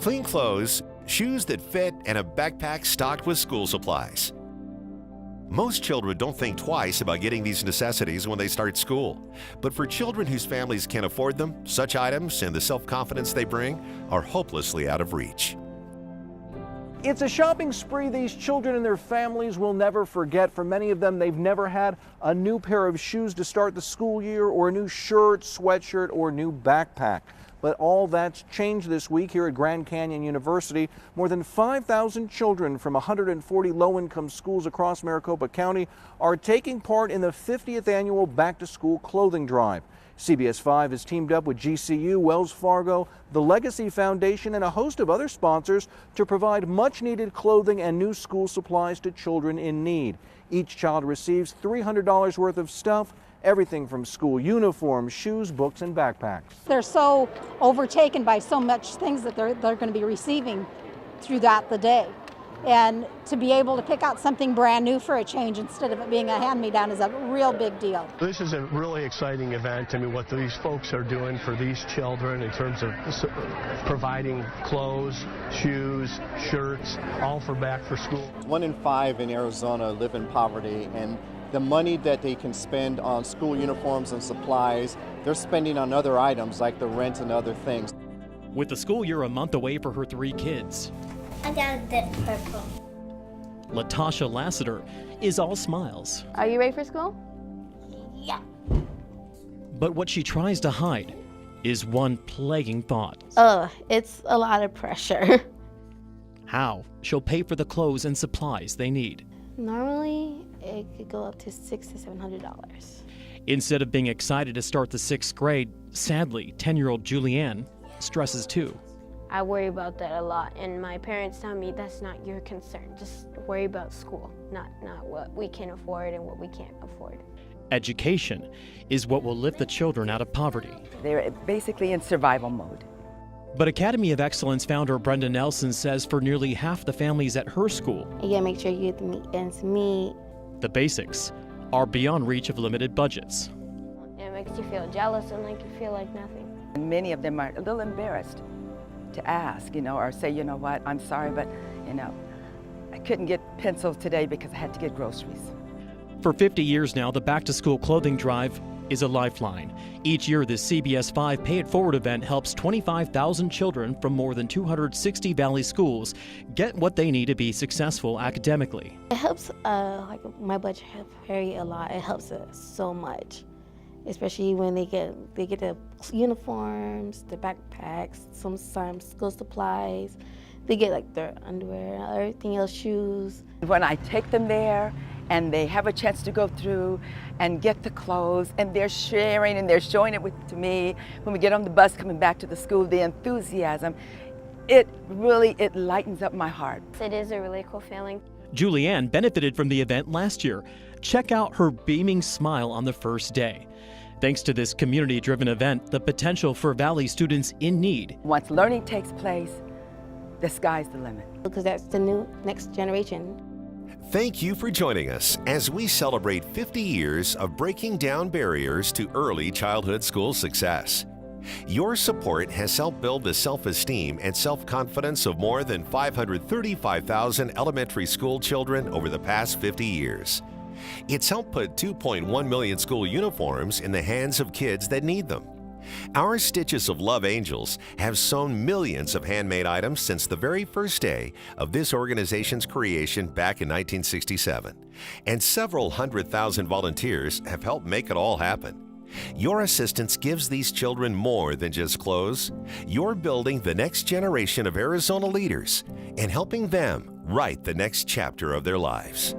clean clothes, shoes that fit, and a backpack stocked with school supplies. Most children don't think twice about getting these necessities when they start school. But for children whose families can't afford them, such items and the self-confidence they bring are hopelessly out of reach. It's a shopping spree these children and their families will never forget. For many of them, they've never had a new pair of shoes to start the school year, or a new shirt, sweatshirt, or new backpack. But all that's changed this week here at Grand Canyon University. More than 5,000 children from 140 low-income schools across Maricopa County are taking part in the 50th annual Back to School clothing drive. CBS 5 has teamed up with GCU, Wells Fargo, the Legacy Foundation, and a host of other sponsors to provide much-needed clothing and new school supplies to children in need. Each child receives $300 worth of stuff, everything from school uniforms, shoes, books, and backpacks. They're so overtaken by so much things that they're going to be receiving throughout the day. And to be able to pick out something brand new for a change instead of it being a hand-me-down is a real big deal. This is a really exciting event. I mean, what these folks are doing for these children in terms of providing clothes, shoes, shirts, all for back for school. 1 in 5 in Arizona live in poverty, and the money that they can spend on school uniforms and supplies, they're spending on other items like the rent and other things. With the school year a month away for her 3 kids, I got it purple. Latasha Lassiter is all smiles. Are you ready for school? Yeah. But what she tries to hide is one plaguing thought. It's a lot of pressure. How she'll pay for the clothes and supplies they need. Normally, it could go up to $600 to $700. Instead of being excited to start the 6th grade, sadly, 10-year-old Julianne stresses too. I worry about that a lot, and my parents tell me that's not your concern. Just worry about school, not what we can afford and what we can't afford. Education is what will lift the children out of poverty. They're basically in survival mode. But Academy of Excellence founder Brenda Nelson says for nearly half the families at her school, You gotta make sure you get the ends meet. the basics are beyond reach of limited budgets. It makes you feel jealous and like you feel like nothing. And many of them are a little embarrassed to ask, or say, you know what, I'm sorry, but, I couldn't get pencils today because I had to get groceries. For 50 years now, the Back to School clothing drive is a lifeline. Each year, this CBS 5 Pay It Forward event helps 25,000 children from more than 260 Valley schools get what they need to be successful academically. It helps, my budget vary a lot. It helps us so much, especially when they get the uniforms, the backpacks, sometimes school supplies. They get their underwear, everything else, shoes. When I take them there and they have a chance to go through and get the clothes, and they're sharing and they're showing it to me, when we get on the bus coming back to the school, the enthusiasm, it lightens up my heart. It is a really cool feeling. Julianne benefited from the event last year. Check out her beaming smile on the first day. Thanks to this community-driven event, the potential for Valley students in need. Once learning takes place, the sky's the limit. Because that's the next generation. Thank you for joining us as we celebrate 50 years of breaking down barriers to early childhood school success. Your support has helped build the self-esteem and self-confidence of more than 535,000 elementary school children over the past 50 years. It's helped put 2.1 million school uniforms in the hands of kids that need them. Our Stitches of Love Angels have sewn millions of handmade items since the very first day of this organization's creation back in 1967, and several 100,000 volunteers have helped make it all happen. Your assistance gives these children more than just clothes. You're building the next generation of Arizona leaders and helping them write the next chapter of their lives.